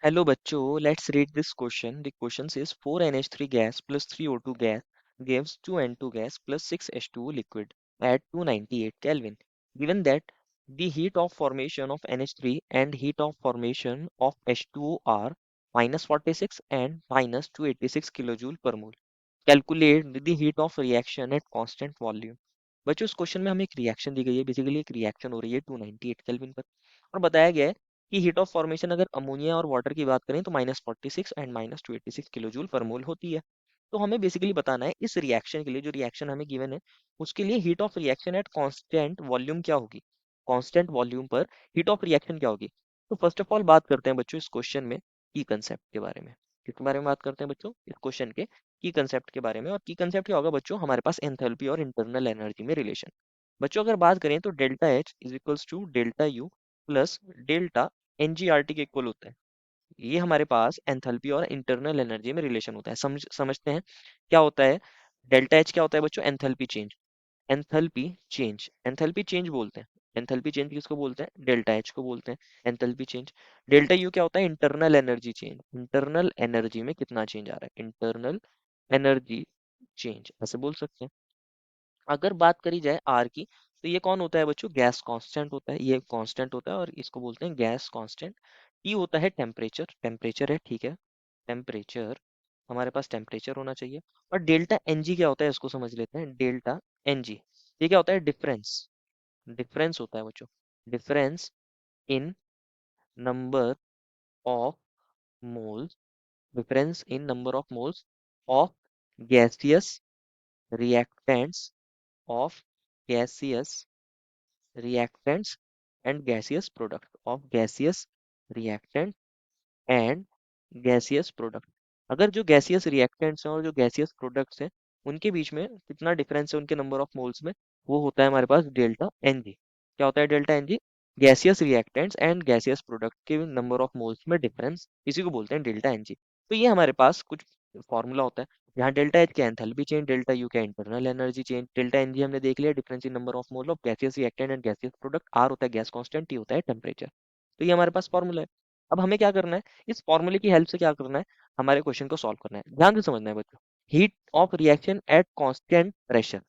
Hello बच्चों, let's read this question. The question says 4NH3 gas plus 3O2 gas gives 2N2 gas plus 6H2O liquid at 298 Kelvin. Given that the heat of formation of NH3 and heat of formation of H2O are minus 46 and minus 286 kilojoule per mole. Calculate the heat of reaction at constant volume. बच्चों इस question में हमें एक reaction दी गई है, basically एक reaction हो रही है 298 केल्विन पर और बताया गया है कि हीट ऑफ फॉर्मेशन अगर अमोनिया और वाटर की बात करें तो -46 एंड -286 किलोजूल पर मोल होती है। तो हमें बेसिकली बताना है इस रिएक्शन के लिए, जो रिएक्शन हमें गिवन है उसके लिए heat of reaction at constant volume क्या होगी, कांस्टेंट वॉल्यूम पर हीट ऑफ रिएक्शन क्या होगी। तो फर्स्ट ऑफ ऑल बात करते हैं बच्चों इस क्वेश्चन में की कंसेप्ट के बारे में। किसके बारे में बात करते हैं बच्चों, इस क्वेश्चन के की कंसेप्ट के बारे में। और की कंसेप्ट क्या होगा बच्चों, हमारे पास एंथैल्पी और इंटरनल एनर्जी में रिलेशन। बच्चों अगर बात करें तो delta H is equals to delta U plus delta NGRT के इक्वल होता है। ये हमारे पास एंथैल्पी और इंटरनल एनर्जी में रिलेशन होता है। समझते हैं क्या होता है। डेल्टा एच क्या होता है बच्चों, एंथैल्पी चेंज। एंथैल्पी चेंज बोलते हैं। एंथैल्पी चेंज किसको बोलते हैं, डेल्टा एच को बोलते हैं एंथैल्पी चेंज। डेल्टा यू क्या होता है, internal energy change. Internal energy में कितना चेंज आ रहा है, इंटरनल एनर्जी चेंज ऐसे बोल सकते हैं। अगर बात करी जाए आर की, तो ये कौन होता है बच्चों, गैस कांस्टेंट होता है। ये कांस्टेंट होता है और इसको बोलते हैं गैस कांस्टेंट। टी होता है टेम्परेचर, टेम्परेचर है, ठीक है। टेम्परेचर, हमारे पास टेम्परेचर होना चाहिए। और डेल्टा एनजी क्या होता है इसको समझ लेते हैं। डेल्टा एनजी ये क्या होता है, डिफरेंस। डिफरेंस होता है बच्चों, difference in number of moles, difference in number of moles of gaseous reactants, of gaseous reactants and gaseous product, of gaseous reactant and gaseous product। अगर जो गैसियस रिएक्टेंट्स हैं और जो गैसियस प्रोडक्ट्स हैं उनके बीच में कितना डिफरेंस है उनके नंबर ऑफ मोल्स में, वो होता है हमारे पास डेल्टा एन जी। क्या होता है delta N G, gaseous reactants and gaseous product के नंबर ऑफ मोल्स में डिफरेंस, इसी को बोलते हैं डेल्टा एन जी। तो ये हमारे पास कुछ फॉर्मूला होता है। यहाँ डेल्टा एच क्या एंथैल्पी चेंज, डेल्टा यू क्या internal energy change, delta N G हमने देख लिया difference in number of mole of gaseous reactant and gaseous product, R होता है गैस कांस्टेंट, टी होता है टेम्परेचर। तो ये हमारे पास फॉर्मूला है। अब हमें क्या करना है, इस फॉर्मूले की हेल्प से क्या करना है, हमारे क्वेश्चन को सॉल्व करना है। ध्यान से समझना है बच्चों। Heat of reaction at constant pressure,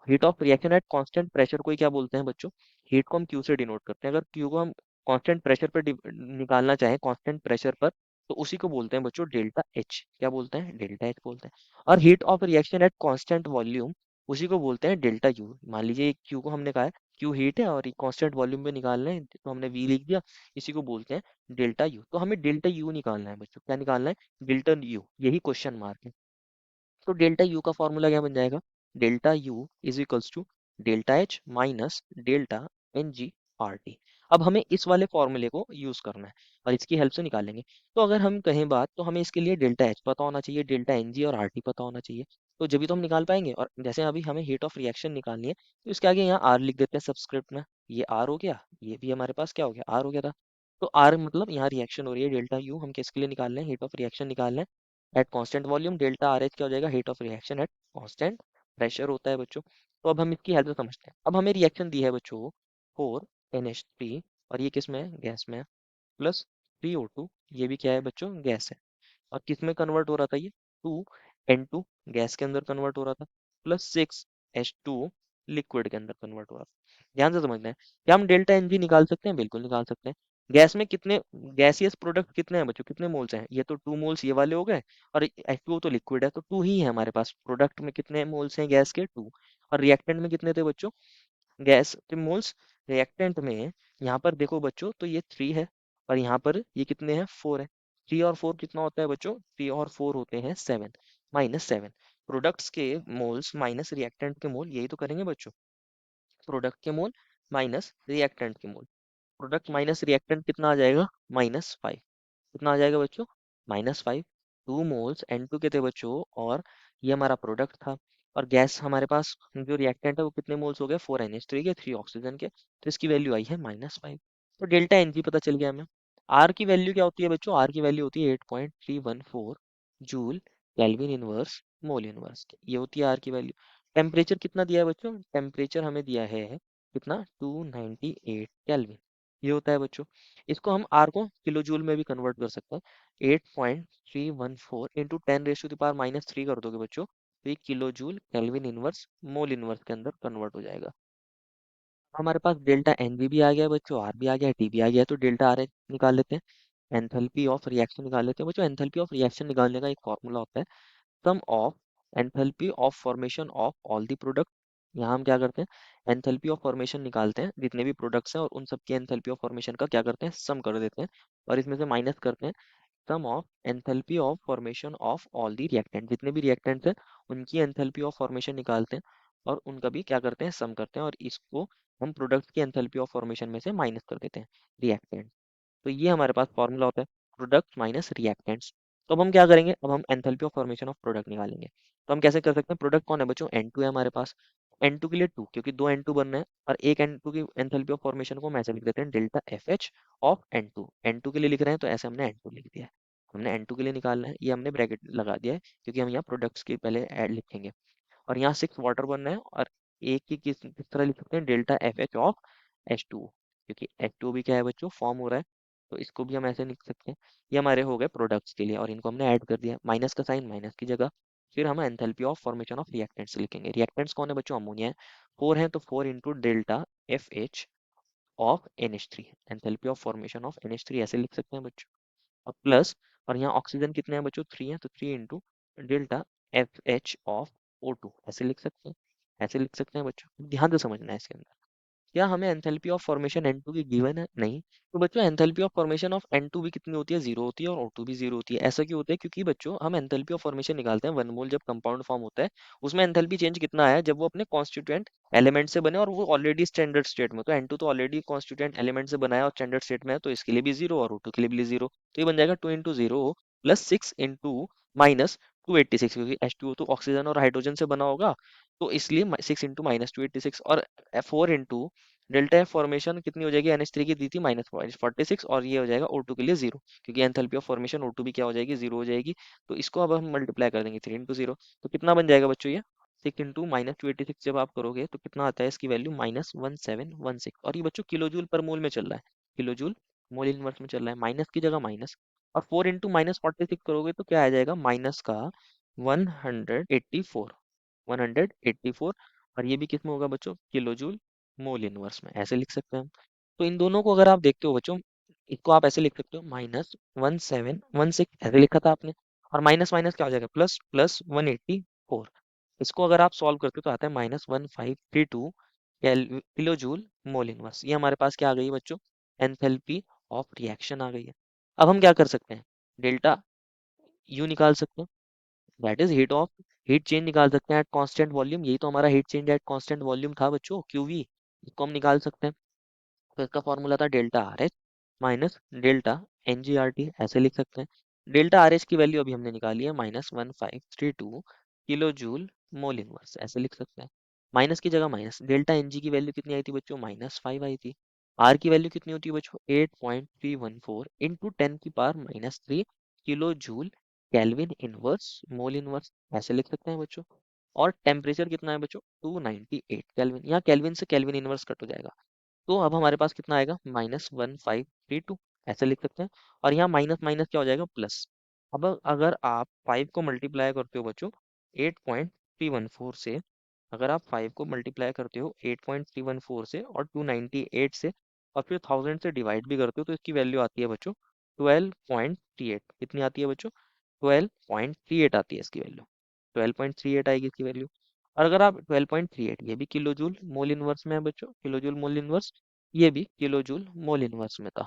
heat of reaction at constant pressure को ही क्या बोलते हैं बच्चों, हीट को हम क्यू से डिनोट करते हैं। अगर क्यू को हम कांस्टेंट प्रेशर पर निकालना चाहें, कांस्टेंट प्रेशर पर, तो उसी को बोलते हैं बच्चों डेल्टा एच। क्या बोलते हैं, डेल्टा एच बोलते हैं। और heat of reaction at constant volume, उसी को बोलते हैं डेल्टा यू। मान लीजिए क्यू को हमने कहा है क्यू हीट है और ये कांस्टेंट वॉल्यूम में निकालना है तो हमने वी लिख दिया, इसी को बोलते हैं डेल्टा यू। तो हमें डेल्टा यू निकालना है बच्चों, क्या निकालना है, डेल्टा यू, यही क्वेश्चन मार्क है। तो डेल्टा यू का फॉर्मूला क्या बन जाएगा, delta U is equals to delta H minus delta N G R T. अब हमें इस वाले फॉर्मूले को यूज करना है और इसकी हेल्प से निकालेंगे। तो अगर हम कहें बात, तो हमें इसके लिए डेल्टा एच पता होना चाहिए, डेल्टा एन जी और आर टी पता होना चाहिए। तो जब भी तो हम निकाल पाएंगे। और जैसे अभी हमें हीट ऑफ रिएक्शन निकालनी है तो इसके आगे यहाँ आर लिख देते हैं सब्सक्रिप्ट में। ये आर हो गया, ये भी हमारे पास क्या हो गया, आर हो गया था। तो आर मतलब यहाँ रिएक्शन हो रही है, डेल्टा यू हम किसके लिए निकाल रहे हैं, हीट ऑफ रिएक्शन निकाल रहे हैं at constant volume. Delta R H क्या हो जाएगा, heat of reaction at constant pressure होता है बच्चों। तो अब हम इसकी हेल्प से समझते हैं। अब हमें रिएक्शन दी है बच्चों 4NH3, और ये किस में है, गैस में है, प्लस 3O2, ये भी क्या है बच्चों, गैस है। और किस में कन्वर्ट हो रहा था ये, 2N2 गैस के अंदर कन्वर्ट हो रहा था, प्लस 6H2 लिक्विड के अंदर कन्वर्ट हो रहा था। ध्यान से समझना है। क्या हम डेल्टा एन जी निकाल सकते हैं, बिल्कुल निकाल सकते हैं। गैस में कितने गैसियस प्रोडक्ट कितने हैं बच्चों, कितने मोल्स हैं, ये तो 2 मोल्स ये वाले हो गए। और H2O तो लिक्विड है तो 2 ही है हमारे पास। प्रोडक्ट में कितने मोल्स हैं गैस के, 2। और रिएक्टेंट में कितने थे बच्चों, गैस के मोल्स, रिएक्टेंट में यहाँ पर देखो बच्चों तो ये 3 है और यहाँ पर ये कितने हैं, 4 है। 3 और 4 कितना होता है बच्चों, 3 और 4 होते हैं 7, -7। प्रोडक्ट्स के मोल्स माइनस रिएक्टेंट के मोल, यही तो करेंगे बच्चों। प्रोडक्ट के मोल माइनस रिएक्टेंट के मोल, प्रोडक्ट माइनस रिएक्टेंट कितना आ जाएगा, -5। कितना आ जाएगा बच्चों, -5। 2 मोल्स N2 के थे बच्चों और ये हमारा प्रोडक्ट था। और गैस हमारे पास जो रिएक्टेंट है वो कितने मोल्स हो गए, 4NH3 के, 3 ऑक्सीजन के। तो इसकी वैल्यू आई है -5। तो डेल्टा एन जी पता चल गया हमें। आर की वैल्यू क्या होती है बच्चों, आर की वैल्यू होती है 8.314 joule kelvin inverse mole inverse, ये होती है आर की वैल्यू। टेम्परेचर कितना दिया है बच्चों, टेम्परेचर हमें दिया है कितना, 298 केल्विन। ये होता है बच्चों। इसको हम आर को किलो जूल में भी कन्वर्ट कर सकते हैं। 8.314 into 10 raise to the power -3 कर दोगे बच्चों, तो ये kilo joule kelvin inverse mole inverse के अंदर कन्वर्ट हो जाएगा। हमारे पास डेल्टा एन भी आ गया है बच्चों, आर भी आ गया है, टी भी आ गया है, तो डेल्टा आर निकाल लेते हैं। एंथैल्पी ऑफ रिएक्शन निकाल लेते हैं बच्चों। एंथैल्पी ऑफ रिएक्शन निकालने का एक फॉर्मूला होता है, sum of enthalpy of formation of all the product. यहाँ हम क्या करते हैं, एंथैल्पी ऑफ फॉर्मेशन निकालते हैं जितने भी प्रोडक्ट्स हैं और उन सब की एंथैल्पी ऑफ फॉर्मेशन का क्या करते हैं, सम कर देते हैं और इसमें से माइनस करते हैं sum of enthalpy of formation of all the reactant. जितने भी रिएक्टेंट्स हैं उनकी एंथैल्पी ऑफ फॉर्मेशन निकालते हैं और उनका भी क्या करते हैं, सम करते हैं, और इसको हम प्रोडक्ट की एंथैल्पी ऑफ फॉर्मेशन में से माइनस कर देते हैं रिएक्टेंट। तो ये हमारे पास फॉर्मूला होता है, प्रोडक्ट माइनस रिएक्टेंट्स। तो अब हम क्या करेंगे, अब हम enthalpy of formation of product निकालेंगे। तो हम कैसे कर सकते हैं, प्रोडक्ट कौन है बच्चों, N2 है हमारे पास। N2 के लिए 2, क्योंकि दो N2 बन रहे हैं, और एक N2 की एंथैल्पी ऑफ फॉर्मेशन को हम ऐसे लिख देते हैं, delta FH of N2। N2 के लिए लिख रहे हैं तो ऐसे हमने N2 लिख दिया है। हमने N2 के लिए निकालना है, ये हमने ब्रैकेट लगा दिया है क्योंकि हम यहाँ प्रोडक्ट्स के पहले ऐड लिखेंगे। और यहाँ 6 वाटर बन रहे हैं, और एक की किस तरह लिख सकते हैं, डेल्टा FH ऑफ H2, क्योंकि H2 भी क्या है बच्चों, फॉर्म हो रहा है, तो इसको भी हम ऐसे लिख सकते हैं। ये हमारे हो गए प्रोडक्ट्स के लिए, और इनको हमने ऐड कर दिया, माइनस का साइन माइनस की जगह। फिर हम enthalpy of formation of reactants लिखेंगे। रिएक्टेंट्स कौन है बच्चों, अमोनिया है। 4 है तो 4 into delta FH of NH3, enthalpy of formation of NH3 ऐसे लिख सकते हैं बच्चों। और प्लस, और यहाँ ऑक्सीजन कितने हैं बच्चों, 3 है, तो 3 into delta FH of O2 ऐसे लिख सकते हैं। ऐसे लिख सकते हैं बच्चों, ध्यान से समझना है इसके अंदर। क्या हमें एंथैल्पी ऑफ फॉर्मेशन N2 की गिवन है, नहीं। तो बच्चों enthalpy of formation of N2 भी कितनी होती है, 0 होती है, और O2 भी 0 होती है। ऐसा क्यों होता है, क्योंकि बच्चों हम एंथैल्पी ऑफ फॉर्मेशन निकालते हैं 1 मोल जब कंपाउंड फॉर्म होता है, उसमें एंथैल्पी चेंज कितना आया, जब वो अपने कॉन्स्टिट्यूएंट एलिमेंट से बने और वो ऑलरेडी स्टैंडर्ड स्टेट में। तो N2 तो ऑलरेडी कॉन्स्टिट्यूएंट एलिमेंट से बनाया और स्टैंडर्ड स्टेट में है, तो इसके लिए भी 0 और O2 के लिए भी 0। तो ये बन जाएगा 2 इंटू 0 प्लस 6 इंटू माइनस 286, क्योंकि H2O तो ऑक्सीजन और हाइड्रोजन से बना होगा, तो इसलिए 6 इंटू माइनस 286, और 4 इंटू डेल्टा एफ फॉर्मेशन कितनी हो जाएगी, NH3 की दी थी -46, और ये हो जाएगा O2 के लिए 0, क्योंकि एंथैल्पी ऑफ फॉर्मेशन O2 भी क्या हो जाएगी, 0 हो जाएगी। तो इसको अब हम मल्टीप्लाई कर देंगे, 3 इंटू 0, तो कितना बन जाएगा बच्चों ये, 6 इंटू -286 जब आप करोगे तो कितना आता है, इसकी वैल्यू -1716। और ये बच्चों किलो जूल पर मोल में चल रहा है, किलो जूल मोल इनवर्स में चल रहा है, माइनस की जगह माइनस। और 4 इंटू -46 करोगे तो क्या आ जाएगा, माइनस का 184, 184। और ये भी किस में होगा बच्चों, किलो जूल मोल इनवर्स में, ऐसे लिख सकते हैं हम। तो इन दोनों को अगर आप देखते हो बच्चों, इसको आप ऐसे लिख सकते हो, -1716 ऐसे लिखा था आपने, और माइनस माइनस क्या हो जाएगा, प्लस प्लस 184। इसको अगर आप सॉल्व करते हो तो आता है -1532 किलो जूल मोल इनवर्स। ये हमारे पास क्या आ गई है बच्चों, एंथैल्पी ऑफ रिएक्शन आ गई है। अब हम क्या कर सकते हैं, डेल्टा यू निकाल सकते हैं, that is heat of, heat change निकाल सकते हैं एट कांस्टेंट वॉल्यूम। यही तो हमारा heat change at constant volume था बच्चों, QV। इसको हम निकाल सकते हैं। तो इसका फॉर्मूला था delta RH minus delta NgRT, ऐसे लिख सकते हैं। डेल्टा RH की वैल्यू अभी हमने निकाली है -1532 किलो जूल मोल इनवर्स, ऐसे लिख सकते हैं। माइनस की जगह माइनस, डेल्टा Ng की वैल्यू कितनी आई थी बच्चों, -5 आई थी। R की वैल्यू कितनी होती है बच्चों, 8.314 इंटू 10 की power -3 kilo joule kelvin inverse mole inverse, ऐसे लिख सकते हैं बच्चों। और टेम्परेचर कितना है बच्चों, 298 केल्विन। यहाँ केल्विन से केल्विन इनवर्स कट हो जाएगा, तो अब हमारे पास कितना आएगा, -1532, ऐसे लिख सकते हैं। और यहाँ माइनस माइनस क्या हो जाएगा, प्लस। अब अगर आप 5 को मल्टीप्लाई करते हो बच्चों 8.314 से, अगर आप 5 को मल्टीप्लाई करते हो 8.314 से और 298 से, और फिर 1000 से डिवाइड भी करते हो, तो इसकी वैल्यू आती है बच्चों 12.38। कितनी आती है बच्चों, 12.38 आती है इसकी वैल्यू, 12.38 आएगी इसकी वैल्यू। और अगर आप 12.38, ये भी किलो जूल मोल इनवर्स में है बच्चों, किलो जूल मोल इनवर्स, ये भी किलो जूल मोल इनवर्स में था।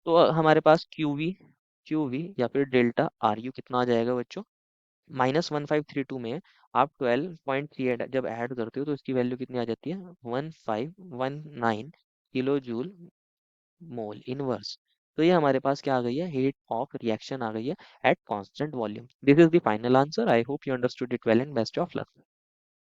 तो हमारे पास क्यूवी या फिर डेल्टा RU कितना आ जाएगा बच्चों, -1532 में आप 12.38 जब ऐड करते हो तो इसकी वैल्यू कितनी आ जाती है, 1519 किलो जूल मोल इनवर्स। तो ये हमारे पास क्या आ गई है, हीट ऑफ रिएक्शन आ गई है at constant volume. This is the final answer. I hope you understood it well and best of luck.